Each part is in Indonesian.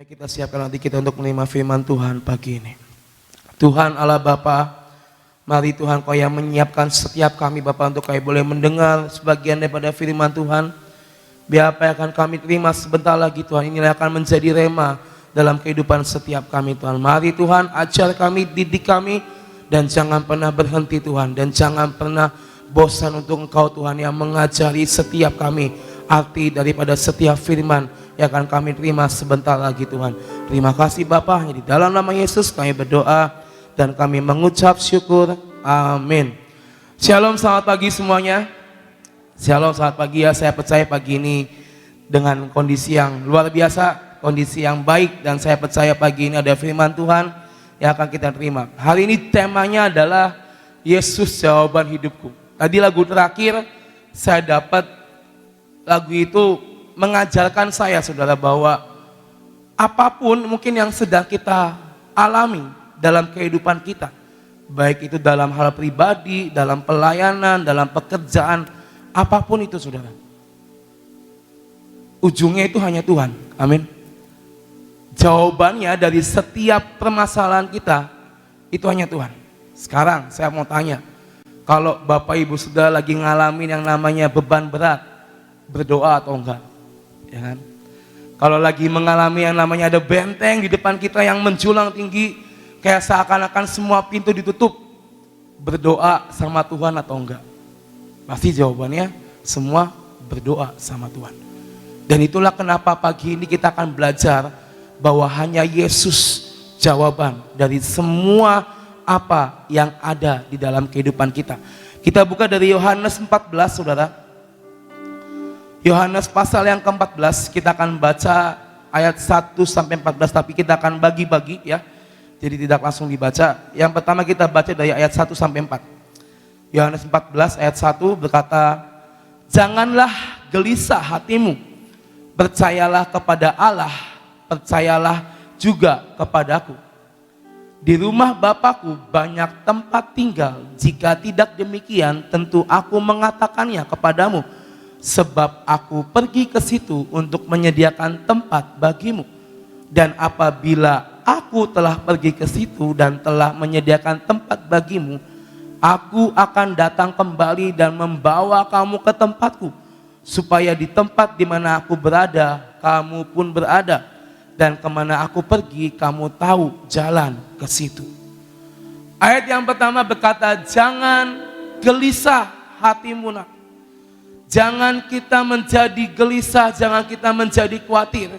Mari kita siapkan nanti kita untuk menerima firman Tuhan pagi ini. Tuhan Allah Bapa, mari Tuhan Kau yang menyiapkan setiap kami Bapa untuk kami boleh mendengar sebagian daripada firman Tuhan. Biar apa yang akan kami terima sebentar lagi Tuhan, inilah akan menjadi rema dalam kehidupan setiap kami Tuhan. Mari Tuhan ajar kami, didik kami, dan jangan pernah berhenti Tuhan. Dan jangan pernah bosan untuk Engkau Tuhan yang mengajari setiap kami arti daripada setiap firman yang akan kami terima sebentar lagi Tuhan. Terima kasih Bapa, di dalam nama Yesus kami berdoa dan kami mengucap syukur. Amin. Shalom, selamat pagi semuanya. Shalom, selamat pagi ya. Saya percaya pagi ini dengan kondisi yang luar biasa, kondisi yang baik, dan saya percaya pagi ini ada firman Tuhan yang akan kita terima. Hari ini temanya adalah Yesus jawaban hidupku. Tadi lagu terakhir saya dapat lagu itu mengajarkan saya saudara bahwa apapun mungkin yang sedang kita alami dalam kehidupan kita, baik itu dalam hal pribadi, dalam pelayanan, dalam pekerjaan, apapun itu saudara, ujungnya itu hanya Tuhan. Amin. Jawabannya dari setiap permasalahan kita itu hanya Tuhan. Sekarang saya mau tanya, kalau Bapak Ibu sudah lagi ngalamin yang namanya beban berat, berdoa atau enggak? Ya kan? Kalau lagi mengalami yang namanya ada benteng di depan kita yang menjulang tinggi, kayak seakan-akan semua pintu ditutup, berdoa sama Tuhan atau enggak? Pasti jawabannya semua berdoa sama Tuhan. Dan itulah kenapa pagi ini kita akan belajar bahwa hanya Yesus jawaban dari semua apa yang ada di dalam kehidupan kita. Kita buka dari Yohanes 14 saudara. Yohanes pasal yang ke-14, kita akan baca ayat 1 sampai 14, tapi kita akan bagi-bagi ya. Jadi tidak langsung dibaca. Yang pertama kita baca dari ayat 1 sampai 4. Yohanes 14 ayat 1 berkata, "Janganlah gelisah hatimu, percayalah kepada Allah, percayalah juga kepadaku. Di rumah Bapakku banyak tempat tinggal, jika tidak demikian tentu aku mengatakannya kepadamu. Sebab aku pergi ke situ untuk menyediakan tempat bagimu. Dan apabila aku telah pergi ke situ dan telah menyediakan tempat bagimu, aku akan datang kembali dan membawa kamu ke tempatku, supaya di tempat di mana aku berada, kamu pun berada. Dan kemana aku pergi, kamu tahu jalan ke situ." Ayat yang pertama berkata, jangan gelisah hatimu nak. Jangan kita menjadi gelisah, jangan kita menjadi khawatir.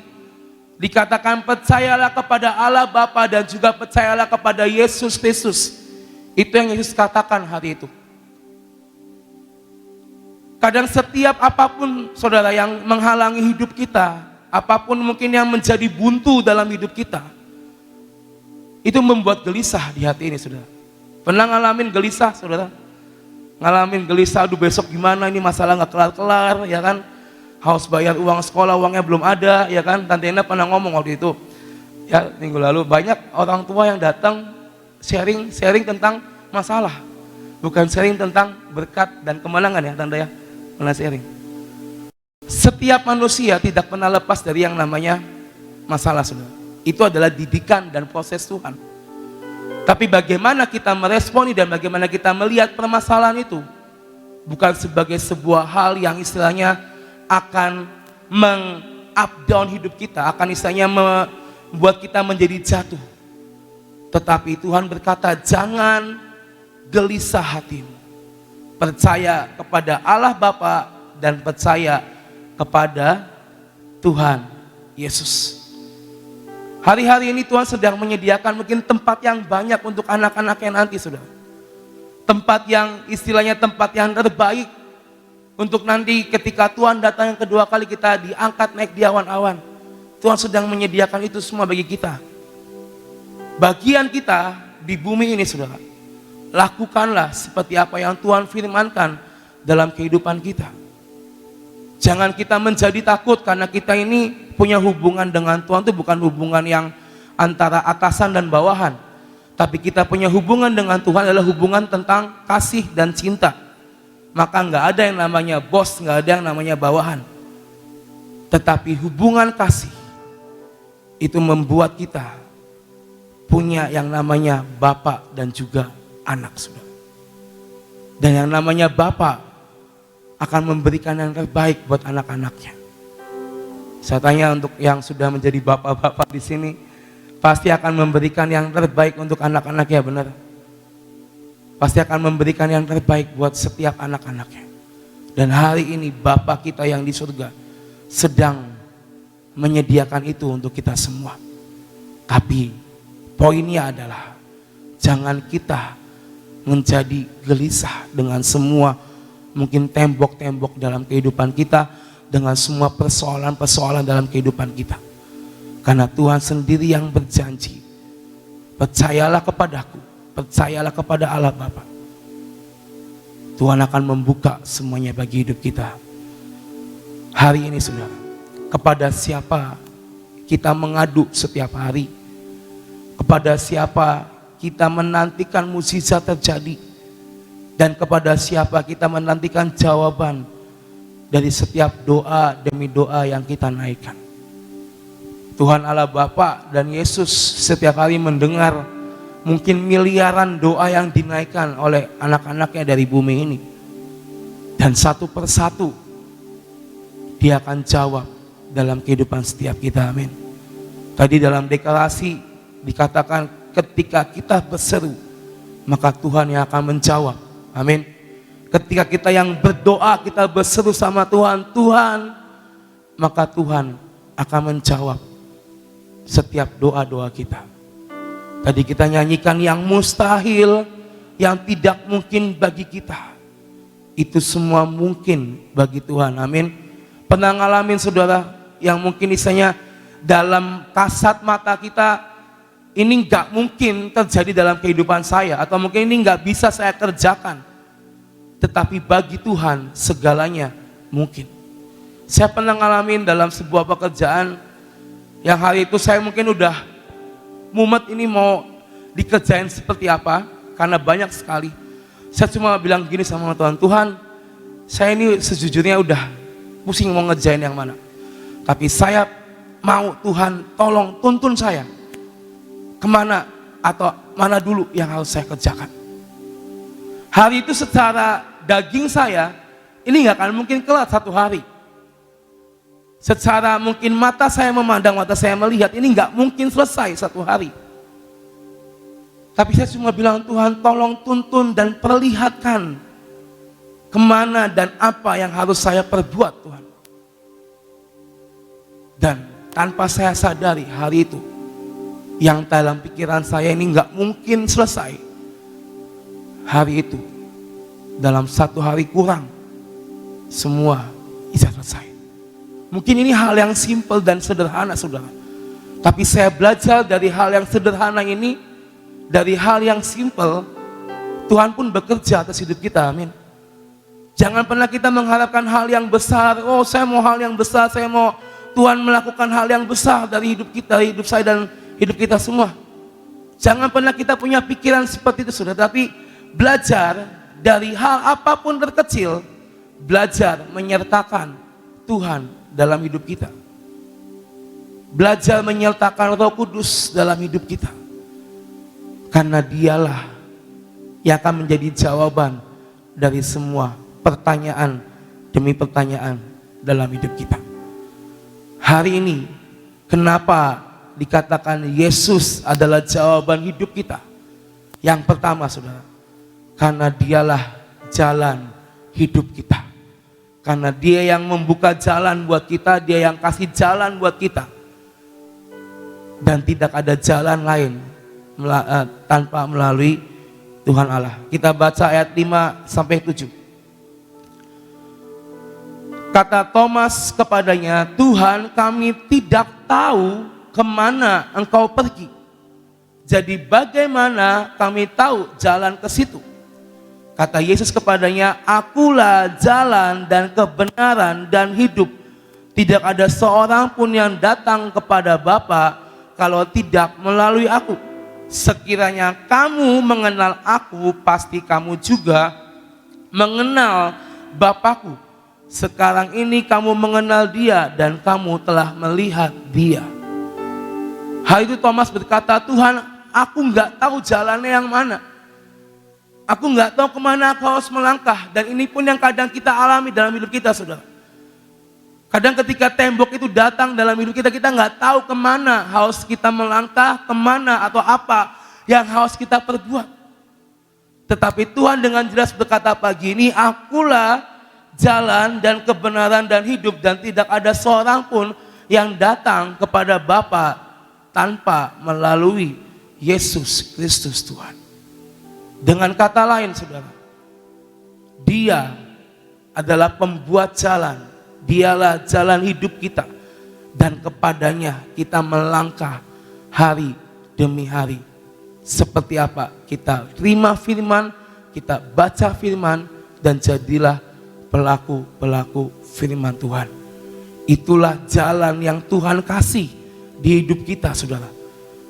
Dikatakan percayalah kepada Allah Bapa dan juga percayalah kepada Yesus Kristus. Itu yang Yesus katakan hari itu. Kadang setiap apapun saudara yang menghalangi hidup kita, apapun mungkin yang menjadi buntu dalam hidup kita, itu membuat gelisah di hati ini saudara. Pernah ngalamin gelisah saudara? Ngalamin gelisah, aduh besok gimana ini masalah gak kelar-kelar ya kan, harus bayar uang sekolah, uangnya belum ada ya kan. Tante Ena pernah ngomong waktu itu ya, minggu lalu, banyak orang tua yang datang sharing tentang masalah, bukan sharing tentang berkat dan kemenangan ya Tante ya, pernah sharing. Setiap manusia tidak pernah lepas dari yang namanya masalah saudara. Itu adalah didikan dan proses Tuhan. Tapi bagaimana kita meresponi dan bagaimana kita melihat permasalahan itu, bukan sebagai sebuah hal yang istilahnya akan meng-up down hidup kita, akan istilahnya membuat kita menjadi jatuh. Tetapi Tuhan berkata, jangan gelisah hatimu. Percaya kepada Allah Bapa dan percaya kepada Tuhan Yesus. Hari-hari ini Tuhan sedang menyediakan mungkin tempat yang banyak untuk anak-anaknya nanti saudara. Tempat yang istilahnya tempat yang terbaik untuk nanti ketika Tuhan datang yang kedua kali kita diangkat naik di awan-awan. Tuhan sedang menyediakan itu semua bagi kita. Bagian kita di bumi ini saudara, lakukanlah seperti apa yang Tuhan firmankan dalam kehidupan kita. Jangan kita menjadi takut karena kita ini punya hubungan dengan Tuhan itu bukan hubungan yang antara atasan dan bawahan. Tapi kita punya hubungan dengan Tuhan adalah hubungan tentang kasih dan cinta. Maka nggak ada yang namanya bos, nggak ada yang namanya bawahan. Tetapi hubungan kasih itu membuat kita punya yang namanya Bapa dan juga anak, saudara. Dan yang namanya Bapa akan memberikan yang terbaik buat anak-anaknya. Saya tanya untuk yang sudah menjadi bapak-bapak di sini, pasti akan memberikan yang terbaik untuk anak-anaknya, benar? Pasti akan memberikan yang terbaik buat setiap anak-anaknya. Dan hari ini Bapa kita yang di surga sedang menyediakan itu untuk kita semua. Tapi poinnya adalah jangan kita menjadi gelisah dengan semua mungkin tembok-tembok dalam kehidupan kita, dengan semua persoalan-persoalan dalam kehidupan kita. Karena Tuhan sendiri yang berjanji, percayalah kepadaku, percayalah kepada Allah Bapa. Tuhan akan membuka semuanya bagi hidup kita. Hari ini saudara, kepada siapa kita mengadu setiap hari? Kepada siapa kita menantikan mukjizat terjadi? Dan kepada siapa kita menantikan jawaban dari setiap doa demi doa yang kita naikkan? Tuhan Allah Bapa dan Yesus setiap hari mendengar mungkin miliaran doa yang dinaikkan oleh anak-anaknya dari bumi ini. Dan satu persatu Dia akan jawab dalam kehidupan setiap kita, amin. Tadi dalam deklarasi dikatakan ketika kita berseru, maka Tuhan yang akan menjawab, amin. Ketika kita yang berdoa, kita berseru sama Tuhan, Tuhan, maka Tuhan akan menjawab setiap doa-doa kita. Tadi kita nyanyikan yang mustahil, yang tidak mungkin bagi kita, itu semua mungkin bagi Tuhan, amin. Pernah ngalamin saudara yang mungkin misalnya dalam kasat mata kita, ini gak mungkin terjadi dalam kehidupan saya, atau mungkin ini gak bisa saya kerjakan, tetapi bagi Tuhan segalanya mungkin. Saya pernah ngalamin dalam sebuah pekerjaan yang hari itu saya mungkin udah mumet ini mau dikerjain seperti apa, karena banyak sekali. Saya cuma bilang gini sama Tuhan, Tuhan, saya ini sejujurnya udah pusing mau ngerjain yang mana. Tapi saya mau Tuhan tolong tuntun saya kemana atau mana dulu yang harus saya kerjakan. Hari itu secara daging saya ini gak akan mungkin kelar satu hari. Secara mungkin mata saya memandang, mata saya melihat, ini gak mungkin selesai satu hari. Tapi saya cuma bilang, Tuhan tolong tuntun dan perlihatkan kemana dan apa yang harus saya perbuat, Tuhan. Dan tanpa saya sadari hari itu, yang dalam pikiran saya ini gak mungkin selesai. Hari itu, dalam satu hari kurang, semua bisa selesai. Mungkin ini hal yang simpel dan sederhana, saudara. Tapi saya belajar dari hal yang sederhana ini, dari hal yang simpel, Tuhan pun bekerja atas hidup kita, amin. Jangan pernah kita mengharapkan hal yang besar. Oh, saya mau hal yang besar, saya mau Tuhan melakukan hal yang besar dari hidup kita, hidup saya dan hidup kita semua. Jangan pernah kita punya pikiran seperti itu, saudara. Tapi belajar dari hal apapun terkecil, belajar menyertakan Tuhan dalam hidup kita. Belajar menyertakan Roh Kudus dalam hidup kita. Karena Dialah yang akan menjadi jawaban dari semua pertanyaan demi pertanyaan dalam hidup kita. Hari ini, kenapa dikatakan Yesus adalah jawaban hidup kita? Yang pertama, saudara, karena Dialah jalan hidup kita. Karena Dia yang membuka jalan buat kita, Dia yang kasih jalan buat kita. Dan tidak ada jalan lain tanpa melalui Tuhan Allah. Kita baca ayat 5-7. Kata Thomas kepadanya, Tuhan, kami tidak tahu kemana Engkau pergi. Jadi bagaimana kami tahu jalan ke situ? Kata Yesus kepadanya, Akulah jalan dan kebenaran dan hidup. Tidak ada seorang pun yang datang kepada Bapa kalau tidak melalui aku. Sekiranya kamu mengenal aku, pasti kamu juga mengenal Bapakku. Sekarang ini kamu mengenal Dia dan kamu telah melihat Dia. Hari itu Thomas berkata, Tuhan, aku nggak tahu jalannya yang mana. Aku nggak tahu kemana aku harus melangkah. Dan ini pun yang kadang kita alami dalam hidup kita, saudara. Kadang ketika tembok itu datang dalam hidup kita, kita nggak tahu kemana harus kita melangkah, kemana atau apa yang harus kita perbuat. Tetapi Tuhan dengan jelas berkata pagi ini, akulah jalan dan kebenaran dan hidup, dan tidak ada seorang pun yang datang kepada Bapa tanpa melalui Yesus Kristus Tuhan. Dengan kata lain, saudara, Dia adalah pembuat jalan, Dialah jalan hidup kita, dan kepadanya kita melangkah hari demi hari. Seperti apa? Kita terima firman, kita baca firman, dan jadilah pelaku-pelaku firman Tuhan. Itulah jalan yang Tuhan kasih di hidup kita, saudara.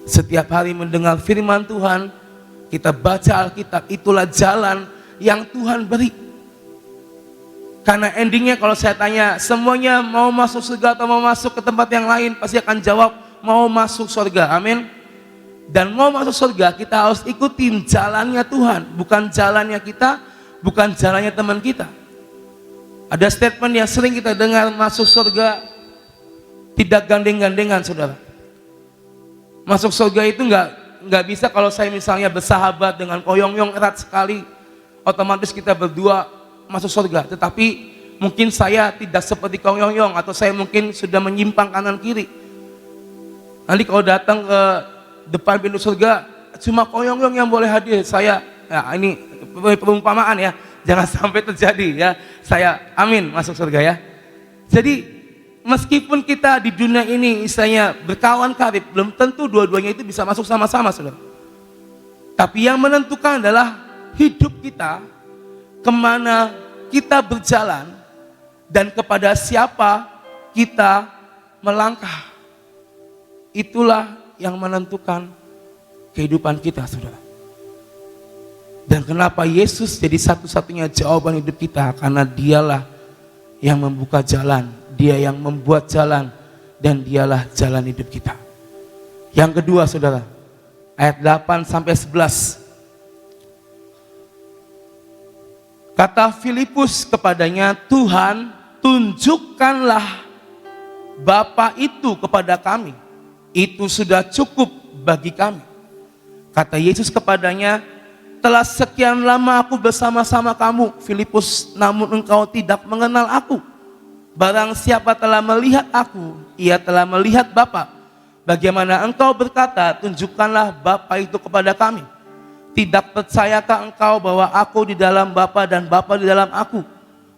Setiap hari mendengar firman Tuhan, kita baca Alkitab, itulah jalan yang Tuhan beri. Karena endingnya kalau saya tanya, semuanya mau masuk surga atau mau masuk ke tempat yang lain, pasti akan jawab mau masuk surga, amin. Dan mau masuk surga, kita harus ikutin jalannya Tuhan, bukan jalannya kita, bukan jalannya teman kita. Ada statement yang sering kita dengar, masuk surga tidak gandeng-gandengan, saudara. Masuk surga itu nggak bisa kalau saya misalnya bersahabat dengan koyong-yong erat sekali, otomatis kita berdua masuk surga. Tetapi mungkin saya tidak seperti koyong-yong, atau saya mungkin sudah menyimpang kanan kiri. Nanti kalau datang ke depan pintu surga, cuma koyong-yong yang boleh hadir. Saya, ya ini perumpamaan ya, jangan sampai terjadi ya. Saya amin masuk surga ya. Jadi meskipun kita di dunia ini istilahnya berkawan karib, belum tentu dua-duanya itu bisa masuk sama-sama, saudara. Tapi yang menentukan adalah hidup kita, kemana kita berjalan, dan kepada siapa kita melangkah. Itulah yang menentukan kehidupan kita, saudara. Dan kenapa Yesus jadi satu-satunya jawaban hidup kita? Karena Dialah yang membuka jalan, Dia yang membuat jalan, dan Dialah jalan hidup kita. Yang kedua, saudara, ayat 8-11. Kata Filipus kepadanya, Tuhan, tunjukkanlah Bapa itu kepada kami. Itu sudah cukup bagi kami. Kata Yesus kepadanya, telah sekian lama aku bersama-sama kamu, Filipus, namun engkau tidak mengenal aku. Barang siapa telah melihat aku, ia telah melihat Bapa. Bagaimana engkau berkata, tunjukkanlah Bapa itu kepada kami? Tidak percayakah engkau bahwa aku di dalam Bapa dan Bapa di dalam aku?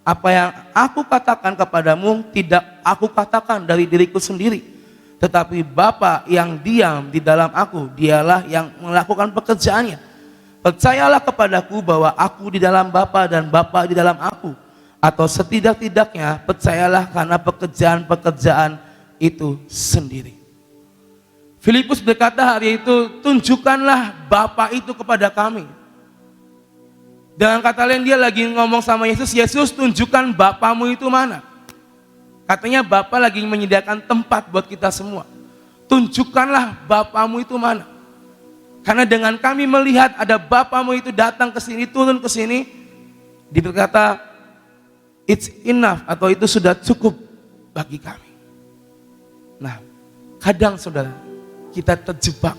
Apa yang aku katakan kepadamu, tidak aku katakan dari diriku sendiri. Tetapi Bapa yang diam di dalam aku, Dialah yang melakukan pekerjaannya. Percayalah kepadaku bahwa aku di dalam Bapa dan Bapa di dalam aku. Atau setidak-tidaknya percayalah karena pekerjaan-pekerjaan itu sendiri. Filipus berkata hari itu, tunjukkanlah Bapa itu kepada kami. Dengan kata lain dia lagi ngomong sama Yesus, Yesus tunjukkan Bapamu itu mana. Katanya Bapa lagi menyediakan tempat buat kita semua. Tunjukkanlah Bapamu itu mana. Karena dengan kami melihat ada Bapamu itu datang ke sini, turun ke sini, dia berkata, it's enough, atau itu sudah cukup bagi kami. Nah, kadang saudara, kita terjebak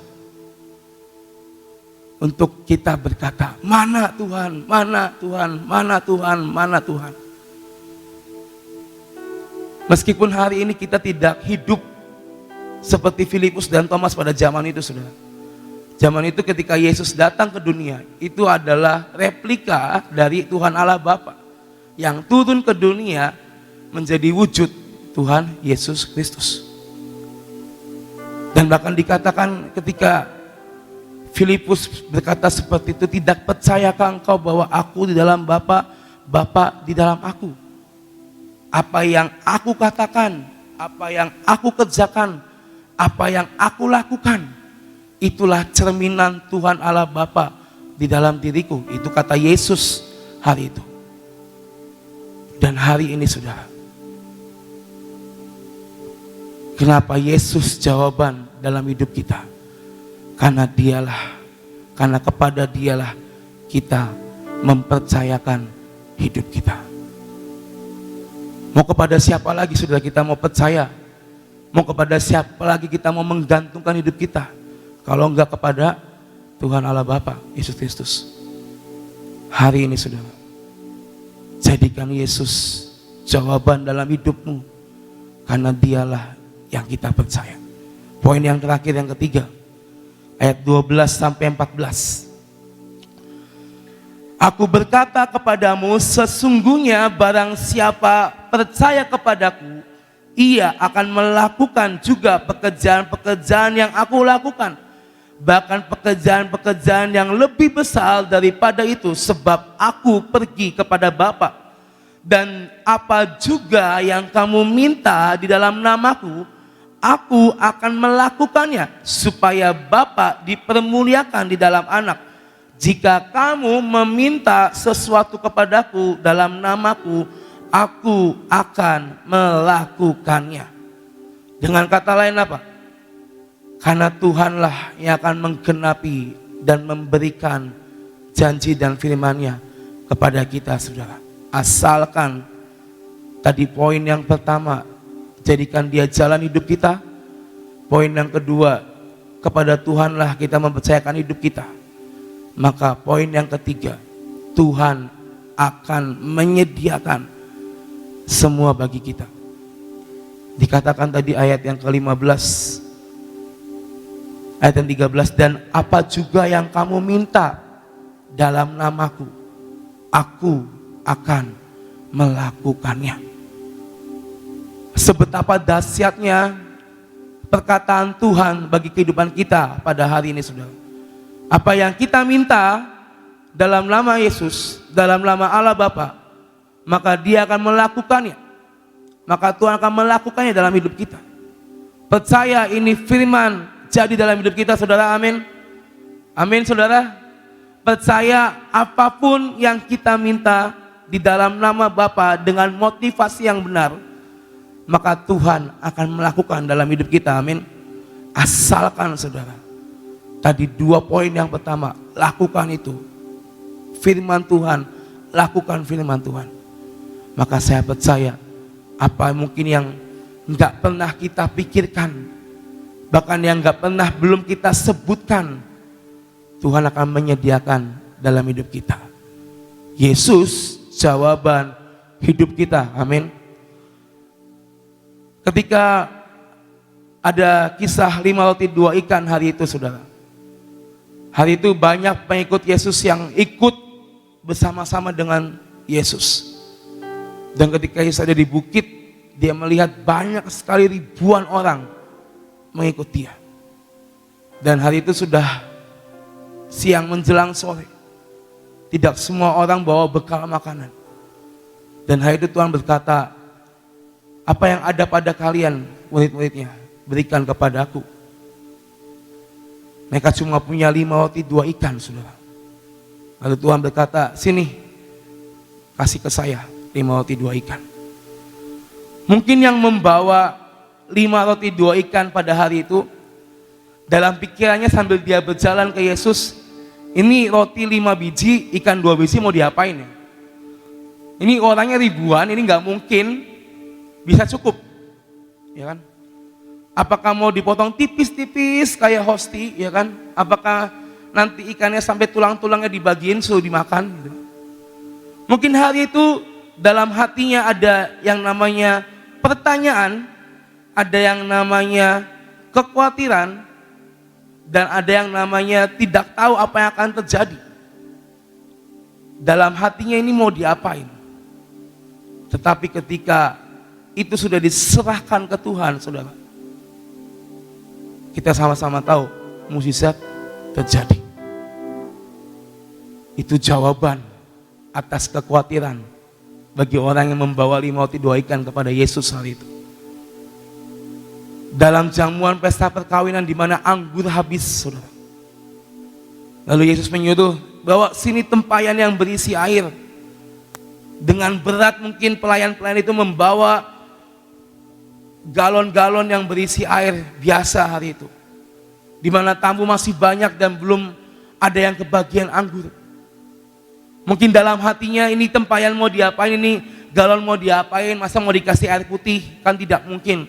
untuk kita berkata, mana Tuhan, mana Tuhan, mana Tuhan, mana Tuhan. Meskipun hari ini kita tidak hidup seperti Filipus dan Thomas pada zaman itu, saudara. Zaman itu ketika Yesus datang ke dunia, itu adalah replika dari Tuhan Allah Bapa yang turun ke dunia menjadi wujud Tuhan Yesus Kristus. Dan bahkan dikatakan ketika Filipus berkata seperti itu, tidak percayakah engkau bahwa aku di dalam Bapa, Bapa di dalam aku? Apa yang aku katakan, apa yang aku kerjakan, apa yang aku lakukan, itulah cerminan Tuhan Allah Bapa di dalam diriku. Itu kata Yesus hari itu. Dan hari ini, saudara, Kenapa Yesus jawaban dalam hidup kita? Karena kepada Dialah kita mempercayakan hidup kita. Mau kepada siapa lagi saudara kita mau percaya? Mau kepada siapa lagi kita mau menggantungkan hidup kita? Kalau enggak kepada Tuhan Allah Bapa, Yesus Kristus. Hari ini saudara, jadikan Yesus jawaban dalam hidupmu, karena Dialah yang kita percaya. Poin yang terakhir, yang ketiga, ayat 12 sampai 14. Aku berkata kepadamu, sesungguhnya barang siapa percaya kepadaku, ia akan melakukan juga pekerjaan-pekerjaan yang aku lakukan, bahkan pekerjaan-pekerjaan yang lebih besar daripada itu, sebab aku pergi kepada Bapa. Dan apa juga yang kamu minta di dalam namaku, aku akan melakukannya, supaya Bapa dipermuliakan di dalam Anak. Jika kamu meminta sesuatu kepadaku dalam namaku, aku akan melakukannya. Dengan kata lain apa? Karena Tuhanlah yang akan menggenapi dan memberikan janji dan firman-Nya kepada kita saudara. Asalkan tadi poin yang pertama, jadikan Dia jalan hidup kita. Poin yang kedua, kepada Tuhanlah kita mempercayakan hidup kita. Maka poin yang ketiga, Tuhan akan menyediakan semua bagi kita. Dikatakan tadi ayat yang ke-15, ayat yang 13, dan apa juga yang kamu minta dalam namaku, aku akan melakukannya. Sebetapa dahsyatnya perkataan Tuhan bagi kehidupan kita pada hari ini saudara. Apa yang kita minta dalam nama Yesus, dalam nama Allah Bapa, maka Dia akan melakukannya. Maka Tuhan akan melakukannya dalam hidup kita. Percaya ini firman jadi dalam hidup kita saudara, amin. Amin saudara. Percaya apapun yang kita minta di dalam nama Bapa dengan motivasi yang benar, maka Tuhan akan melakukan dalam hidup kita, amin. Asalkan saudara, tadi 2 poin yang pertama, lakukan itu. Firman Tuhan, lakukan firman Tuhan. Maka saya percaya, apa mungkin yang enggak pernah kita pikirkan, bahkan yang enggak pernah belum kita sebutkan, Tuhan akan menyediakan dalam hidup kita. Yesus jawaban hidup kita, amin. Ketika ada kisah 5 roti 2 ikan hari itu saudara, hari itu banyak pengikut Yesus yang ikut bersama-sama dengan Yesus. Dan ketika Yesus ada di bukit, dia melihat banyak sekali ribuan orang mengikut dia. Dan hari itu sudah siang menjelang sore. Tidak semua orang bawa bekal makanan. Dan hari itu Tuhan berkata, apa yang ada pada kalian murid-muridnya, berikan kepadaku. Mereka cuma punya 5 roti 2 ikan saudara. Lalu Tuhan berkata, sini kasih ke saya 5 roti 2 ikan. Mungkin yang membawa 5 roti 2 ikan pada hari itu, dalam pikirannya sambil dia berjalan ke Yesus, ini roti 5 biji, ikan 2 biji mau diapain ya? Ini orangnya ribuan, ini gak mungkin bisa cukup, ya kan? Apakah mau dipotong tipis-tipis kayak hosti, ya kan? Apakah nanti ikannya sampai tulang-tulangnya dibagiin suruh dimakan? Gitu. Mungkin hari itu dalam hatinya ada yang namanya pertanyaan, ada yang namanya kekhawatiran, dan ada yang namanya tidak tahu apa yang akan terjadi. Dalam hatinya ini mau diapain? Tetapi ketika itu sudah diserahkan ke Tuhan, saudara, kita sama-sama tahu mukjizat terjadi. Itu jawaban atas kekhawatiran bagi orang yang membawa 5 roti 2 ikan kepada Yesus hari itu. Dalam jamuan pesta perkawinan di mana anggur habis, saudara. Lalu Yesus menyuruh, bawa sini tempayan yang berisi air. Dengan berat mungkin pelayan-pelayan itu membawa galon-galon yang berisi air biasa hari itu. Di mana tamu masih banyak dan belum ada yang kebagian anggur. Mungkin dalam hatinya, ini tempayan mau diapain, ini galon mau diapain, masa mau dikasih air putih, kan tidak mungkin.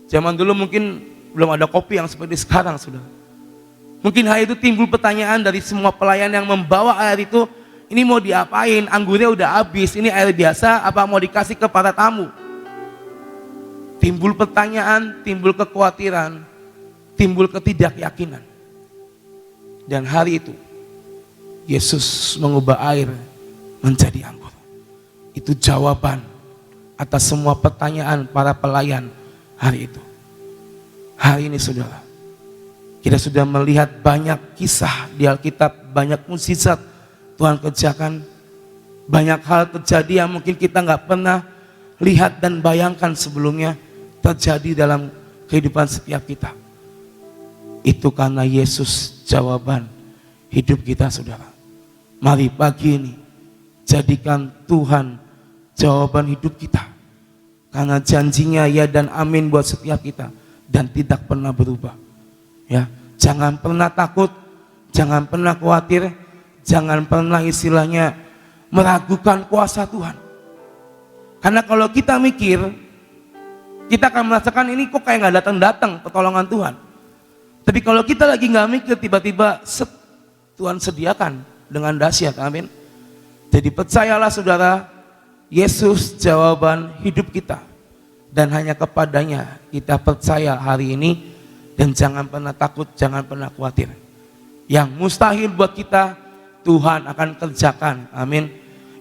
Zaman dulu mungkin belum ada kopi yang seperti sekarang, sudah. Mungkin hari itu timbul pertanyaan dari semua pelayan yang membawa air itu, ini mau diapain, anggurnya udah habis, ini air biasa apa mau dikasih kepada tamu. Timbul pertanyaan, timbul kekhawatiran, timbul ketidakyakinan. Dan hari itu Yesus mengubah air menjadi anggur. Itu jawaban atas semua pertanyaan para pelayan hari itu. Hari ini saudara, kita sudah melihat banyak kisah di Alkitab, banyak mukjizat Tuhan kerjakan. Banyak hal terjadi yang mungkin kita nggak pernah lihat dan bayangkan sebelumnya terjadi dalam kehidupan setiap kita. Itu karena Yesus jawaban hidup kita, saudara. Mari pagi ini jadikan Tuhan jawaban hidup kita, karena janjinya ya dan amin buat setiap kita dan tidak pernah berubah. Ya, jangan pernah takut, jangan pernah khawatir, jangan pernah istilahnya meragukan kuasa Tuhan. Karena kalau kita mikir, kita akan merasakan ini kok kayak nggak datang-datang pertolongan Tuhan. Tapi kalau kita lagi nggak mikir, tiba-tiba Tuhan sediakan dengan dahsyat, amin. Jadi percayalah saudara, Yesus jawaban hidup kita, dan hanya kepadanya kita percaya hari ini, dan jangan pernah takut, jangan pernah khawatir. Yang mustahil buat kita, Tuhan akan kerjakan, amin.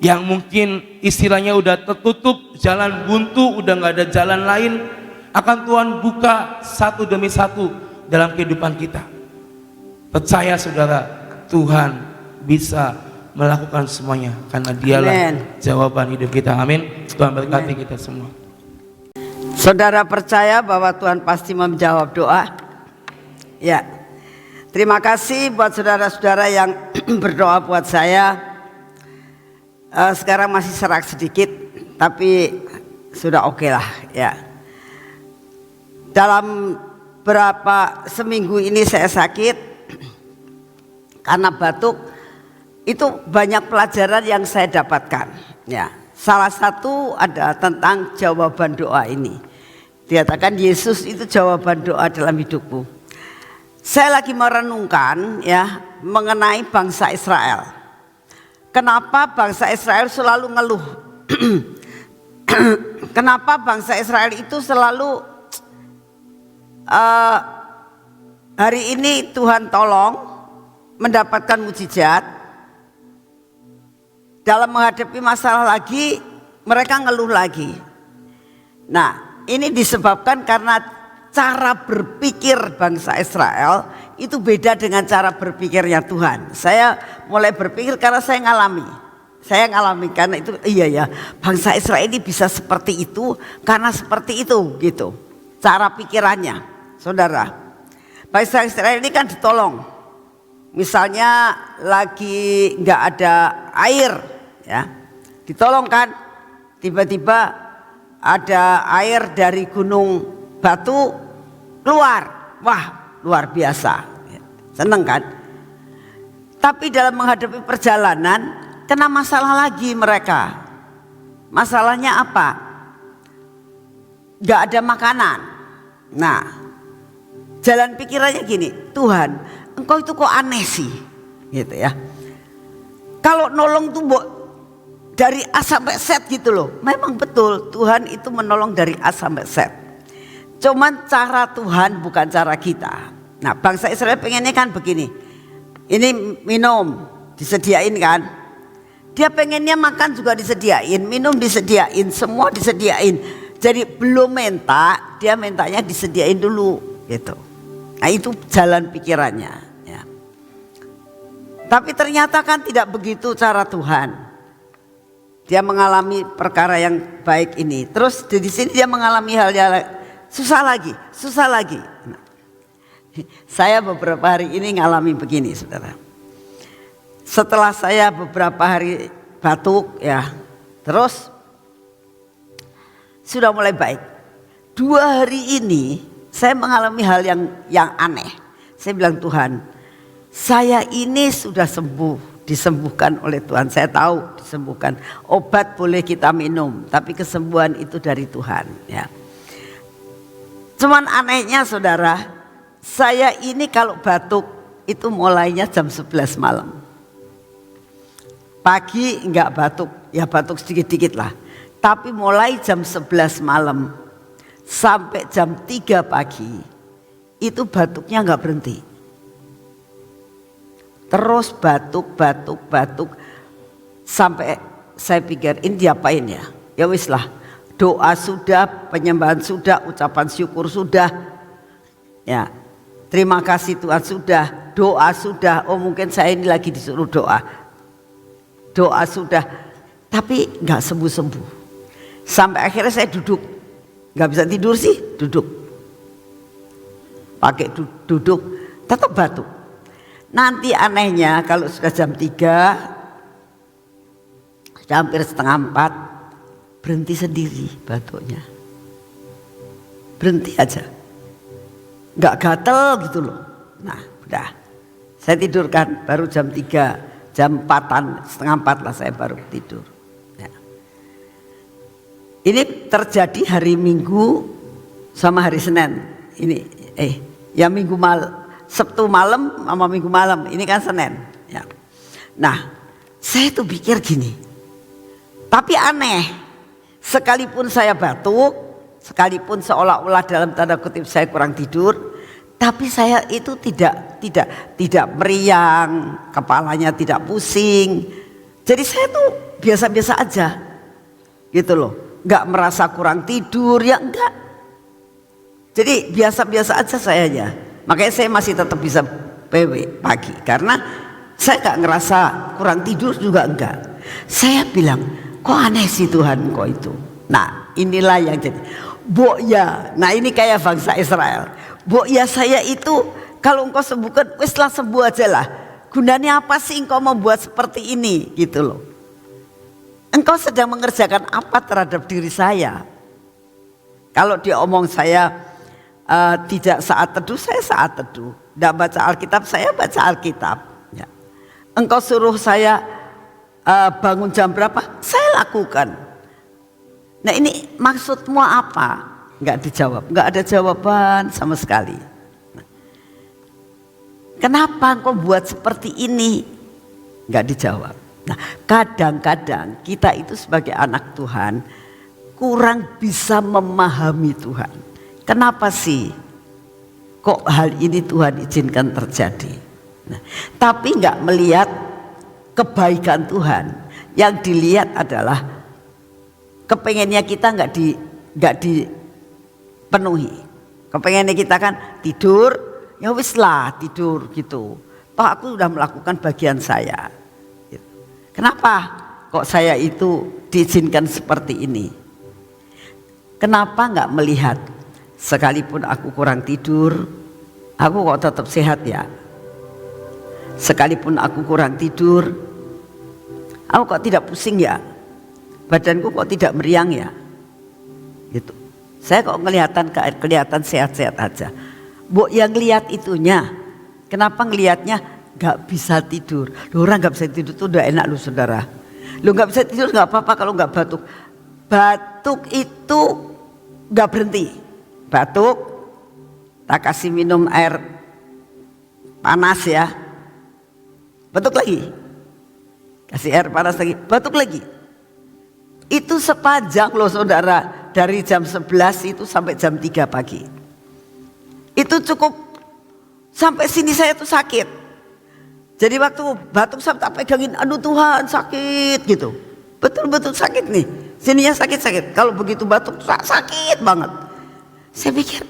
Yang mungkin istilahnya udah tertutup, jalan buntu, udah nggak ada jalan lain, akan Tuhan buka satu demi satu dalam kehidupan kita. Percaya saudara, Tuhan bisa melakukan semuanya karena dialah jawaban hidup kita, amin. Tuhan berkati kita semua. Saudara percaya bahwa Tuhan pasti menjawab doa? Ya. Terima kasih buat saudara-saudara yang berdoa buat saya. Sekarang masih serak sedikit, tapi sudah oke lah ya. Dalam seminggu ini saya sakit karena batuk. Itu banyak pelajaran yang saya dapatkan ya. Salah satu ada tentang jawaban doa ini. Dikatakan Yesus itu jawaban doa dalam hidupku. Saya lagi merenungkan ya mengenai bangsa Israel. Kenapa bangsa Israel selalu ngeluh? Kenapa bangsa Israel itu selalu hari ini Tuhan tolong mendapatkan mujizat, dalam menghadapi masalah lagi mereka ngeluh lagi. Nah, ini disebabkan karena cara berpikir bangsa Israel itu beda dengan cara berpikirnya Tuhan. Saya mulai berpikir karena saya ngalami karena itu iya ya, bangsa Israel ini bisa seperti itu karena seperti itu gitu cara pikirannya. Saudara, bangsa Israel ini kan ditolong, misalnya lagi nggak ada air ya, ditolong kan, tiba-tiba ada air dari gunung batu keluar, wah luar biasa, seneng kan. Tapi dalam menghadapi perjalanan kena masalah lagi mereka. Masalahnya apa? Gak ada makanan. Nah, jalan pikirannya gini, Tuhan engkau itu kok aneh sih gitu ya. Kalau nolong tuh dari A sampai Z gitu loh. Memang betul Tuhan itu menolong dari A sampai Z. Cuman cara Tuhan bukan cara kita. Nah, bangsa Israel pengennya kan begini. Ini minum disediain kan. Dia pengennya makan juga disediain, minum disediain, semua disediain. Jadi belum minta, dia mintanya disediain dulu gitu. Nah, itu jalan pikirannya ya. Tapi ternyata kan tidak begitu cara Tuhan. Dia mengalami perkara yang baik ini. Terus di sini dia mengalami hal yang susah lagi. Nah, saya beberapa hari ini ngalami begini, saudara. Setelah saya beberapa hari batuk ya, terus sudah mulai baik. 2 hari ini saya mengalami hal yang aneh. Saya bilang, Tuhan, saya ini sudah sembuh, disembuhkan oleh Tuhan. Saya tahu disembuhkan. Obat boleh kita minum, tapi kesembuhan itu dari Tuhan. Ya. Cuman anehnya saudara, saya ini kalau batuk itu mulainya jam 11 malam. Pagi enggak batuk, ya batuk sedikit-sedikit lah. Tapi mulai jam 11 malam sampai jam 3 pagi itu batuknya enggak berhenti. Terus batuk sampai saya pikir ini diapain ya? Ya wis lah, doa sudah, penyembahan sudah, ucapan syukur sudah. Ya, terima kasih Tuhan sudah, doa sudah. Oh mungkin saya ini lagi disuruh doa. Doa sudah, tapi nggak sembuh-sembuh. Sampai akhirnya saya duduk, nggak bisa tidur sih, duduk. Pakai duduk, tetap batuk. Nanti anehnya kalau sudah jam 3, sudah hampir setengah 4, berhenti sendiri batuknya. Berhenti aja. Nggak gatel gitu loh. Nah udah, saya tidurkan baru jam 3, jam 4-an, setengah 4 lah saya baru tidur. Ya. Ini terjadi hari Minggu sama hari Senin. Ini ya Minggu malam. Sabtu malam sama Minggu malam, ini kan Senin. Ya. Nah, saya tuh pikir gini, tapi aneh, sekalipun saya batuk, sekalipun seolah-olah dalam tanda kutip saya kurang tidur, tapi saya itu tidak meriang, kepalanya tidak pusing. Jadi saya tuh biasa-biasa aja, gitu loh, nggak merasa kurang tidur, ya enggak. Jadi biasa-biasa aja sayanya. Makanya saya masih tetap bisa PW pagi karena saya gak ngerasa kurang tidur juga enggak. Saya bilang, kok aneh sih Tuhan kok itu. Nah inilah yang jadi Bok ya, nah ini kayak bangsa Israel. Bok ya saya itu kalau engkau sembuhkan, weslah sembuh aja lah. Gunanya apa sih engkau membuat seperti ini gitu loh. Engkau sedang mengerjakan apa terhadap diri saya. Kalau dia omong saya tidak saat teduh, saya saat teduh. Tidak baca Alkitab, saya baca Alkitab. Ya. Engkau suruh saya bangun jam berapa, saya lakukan. Nah ini maksudmu apa? Enggak dijawab, enggak ada jawaban sama sekali. Nah, kenapa engkau buat seperti ini? Enggak dijawab. Nah kadang-kadang kita itu sebagai anak Tuhan kurang bisa memahami Tuhan. Kenapa sih kok hal ini Tuhan izinkan terjadi? Nah, tapi nggak melihat kebaikan Tuhan. Yang dilihat adalah kepengennya kita nggak dipenuhi. Kepengennya kita kan tidur, ya wis lah tidur gitu. Toh aku sudah melakukan bagian saya. Kenapa kok saya itu diizinkan seperti ini? Kenapa nggak melihat? Sekalipun aku kurang tidur, aku kok tetap sehat ya. Sekalipun aku kurang tidur, aku kok tidak pusing ya. Badanku kok tidak meriang ya. Gitu. Saya kok kelihatan sehat-sehat aja. Bu yang lihat itunya, kenapa ngelihatnya gak bisa tidur? Loh, orang gak bisa tidur tuh udah enak loh saudara. Loh gak bisa tidur gak apa-apa kalau gak batuk. Batuk itu gak berhenti. Batuk, tak kasih minum air panas ya, batuk lagi, kasih air panas lagi, batuk lagi. Itu sepanjang loh saudara, dari jam 11 itu sampai jam 3 pagi. Itu cukup sampai sini saya tuh sakit. Jadi waktu batuk saya tak pegangin, aduh Tuhan sakit gitu. Betul-betul sakit nih, sininya sakit-sakit. Kalau begitu batuk sakit banget. Saya pikir,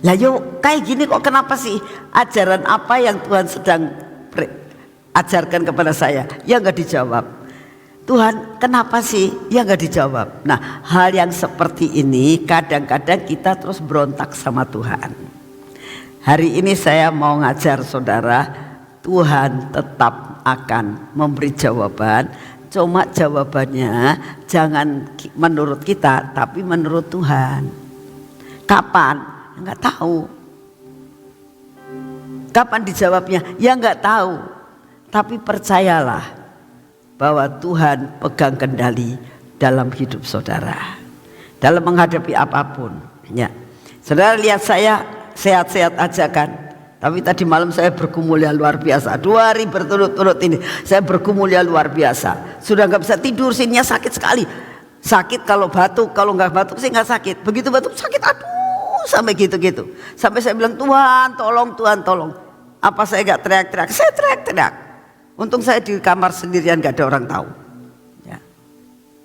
lah yuk kayak gini kok kenapa sih? Ajaran apa yang Tuhan sedang ajarkan kepada saya? Ya nggak dijawab. Tuhan kenapa sih? Ya nggak dijawab. Nah hal yang seperti ini kadang-kadang kita terus berontak sama Tuhan. Hari ini saya mau ngajar saudara, Tuhan tetap akan memberi jawaban. Cuma jawabannya jangan menurut kita tapi menurut Tuhan. Kapan? Enggak tahu. Kapan dijawabnya? Ya enggak tahu. Tapi percayalah bahwa Tuhan pegang kendali dalam hidup saudara, dalam menghadapi apapun. Ya, saudara lihat saya sehat-sehat aja kan? Tapi tadi malam saya bergumul yang luar biasa. 2 hari berturut-turut ini saya bergumul yang luar biasa. Sudah nggak bisa tidur, sininya sakit sekali. Sakit kalau batuk, kalau nggak batuk sih nggak sakit. Begitu batuk sakit, aduh, sampai gitu-gitu. Sampai saya bilang, Tuhan tolong, Tuhan tolong. Apa saya nggak teriak-teriak? Saya teriak-teriak. Untung saya di kamar sendirian, nggak ada orang tahu. Ya.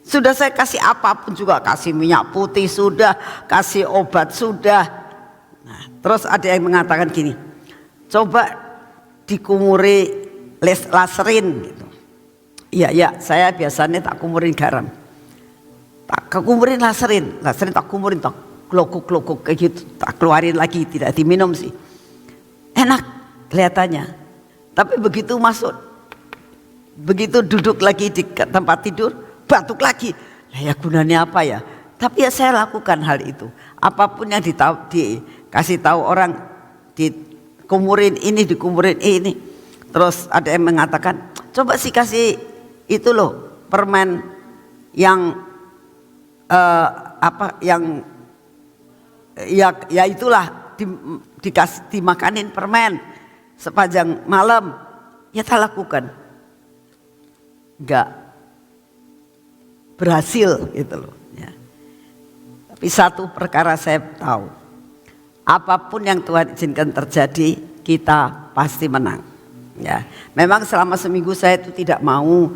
Sudah saya kasih apapun juga, kasih minyak putih sudah, kasih obat sudah. Nah, terus ada yang mengatakan gini, coba dikumuri laserin gitu. Iya, saya biasanya tak kumurin garam. Tak kumurin laserin tak kumurin, tak klokuk kayak gitu, tak keluarin lagi, tidak diminum sih. Enak kelihatannya. Tapi begitu masuk, begitu duduk lagi di tempat tidur, batuk lagi. Lah ya gunanya apa ya? Tapi ya saya lakukan hal itu. Apapun yang dikasih tahu orang, dikumurin ini, dikumurin ini. Terus ada yang mengatakan, coba sih kasih itu loh, permen yang ya itulah, dimakanin permen sepanjang malam. Ya tak lakukan, enggak berhasil gitu loh ya. Tapi satu perkara saya tahu, apapun yang Tuhan izinkan terjadi, kita pasti menang ya. Memang selama seminggu saya itu tidak mau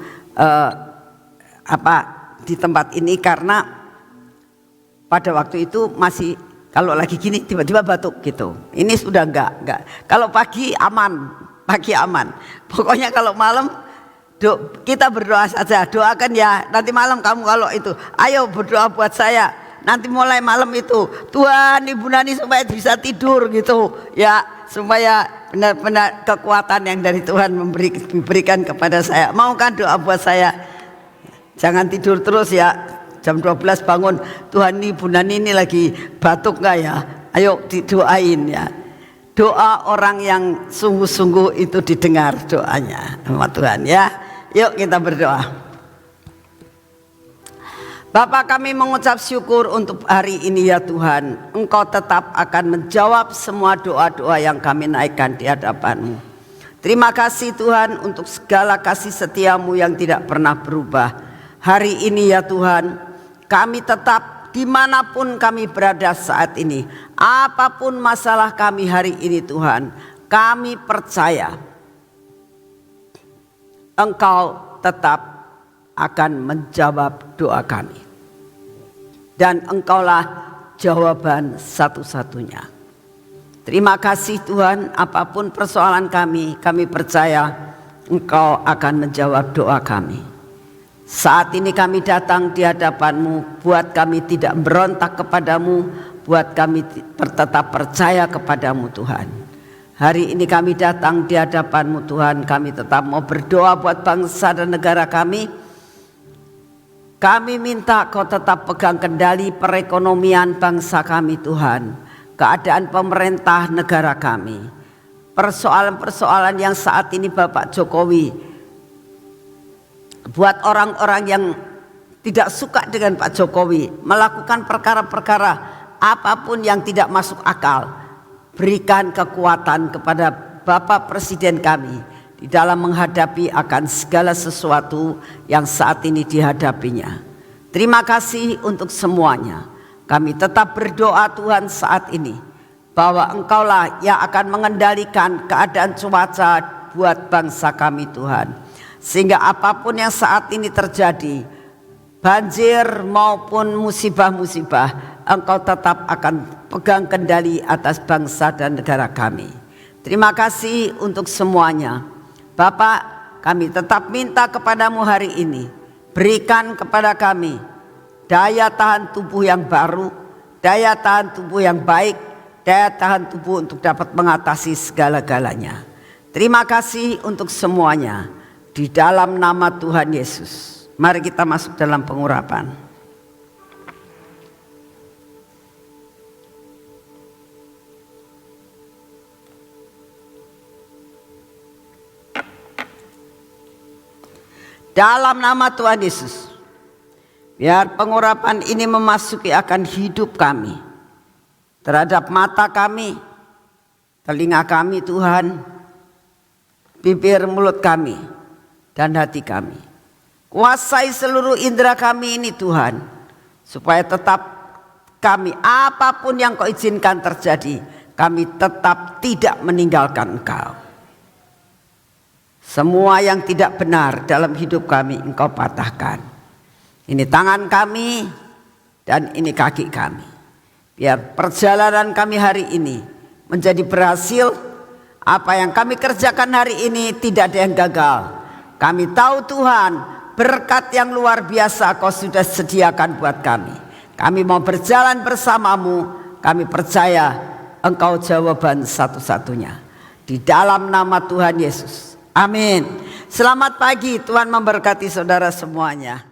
di tempat ini, karena pada waktu itu masih, kalau lagi gini tiba-tiba batuk gitu. Ini sudah enggak. Kalau pagi aman, pokoknya kalau malam kita berdoa saja, doakan ya. Nanti malam kamu kalau itu, ayo berdoa buat saya. Nanti mulai malam itu, Tuhan Ibu Nani supaya bisa tidur gitu ya, supaya benar-benar kekuatan yang dari Tuhan diberikan kepada saya. Mau kan doa buat saya? Jangan tidur terus ya. Jam 12 bangun, Tuhan Ibu Nani ini lagi batuk enggak ya? Ayo didoain ya. Doa orang yang sungguh-sungguh itu didengar doanya sama Tuhan ya. Yuk kita berdoa. Bapa, kami mengucap syukur untuk hari ini ya Tuhan. Engkau tetap akan menjawab semua doa-doa yang kami naikkan di hadapan-Mu. Terima kasih Tuhan untuk segala kasih setiamu yang tidak pernah berubah. Hari ini ya Tuhan, kami tetap dimanapun kami berada saat ini, apapun masalah kami hari ini Tuhan, kami percaya Engkau tetap akan menjawab doa kami. Dan Engkaulah jawaban satu-satunya. Terima kasih Tuhan, apapun persoalan kami percaya Engkau akan menjawab doa kami. Saat ini kami datang di hadapan-Mu, buat kami tidak berontak kepada-Mu, buat kami tetap percaya kepada-Mu Tuhan. Hari ini kami datang di hadapan-Mu Tuhan, kami tetap mau berdoa buat bangsa dan negara kami. Kami minta Kau tetap pegang kendali perekonomian bangsa kami Tuhan, keadaan pemerintah negara kami. Persoalan-persoalan yang saat ini Bapak Jokowi, buat orang-orang yang tidak suka dengan Pak Jokowi, melakukan perkara-perkara apapun yang tidak masuk akal, berikan kekuatan kepada Bapak Presiden kami di dalam menghadapi akan segala sesuatu yang saat ini dihadapinya. Terima kasih untuk semuanya. Kami tetap berdoa Tuhan saat ini, bahwa Engkaulah yang akan mengendalikan keadaan cuaca buat bangsa kami Tuhan. Sehingga apapun yang saat ini terjadi, banjir maupun musibah-musibah, Engkau tetap akan pegang kendali atas bangsa dan negara kami. Terima kasih untuk semuanya. Bapak, kami tetap minta kepadamu hari ini, berikan kepada kami daya tahan tubuh yang baru, daya tahan tubuh yang baik, daya tahan tubuh untuk dapat mengatasi segala-galanya. Terima kasih untuk semuanya. Di dalam nama Tuhan Yesus, mari kita masuk dalam pengurapan. dalam nama Tuhan Yesus. Biar pengurapan ini memasuki akan hidup kami, terhadap mata kami, telinga kami Tuhan, bibir mulut kami, dan hati kami. Kuasai seluruh indera kami ini Tuhan, supaya tetap kami apapun yang Kau izinkan terjadi, kami tetap tidak meninggalkan Engkau. Semua yang tidak benar dalam hidup kami Engkau patahkan. Ini tangan kami dan ini kaki kami. Biar perjalanan kami hari ini menjadi berhasil. Apa yang kami kerjakan hari ini tidak ada yang gagal. Kami tahu Tuhan, berkat yang luar biasa Kau sudah sediakan buat kami. Kami mau berjalan bersamamu. Kami percaya Engkau jawaban satu-satunya. Di dalam nama Tuhan Yesus. Amin. Selamat pagi, Tuhan memberkati saudara semuanya.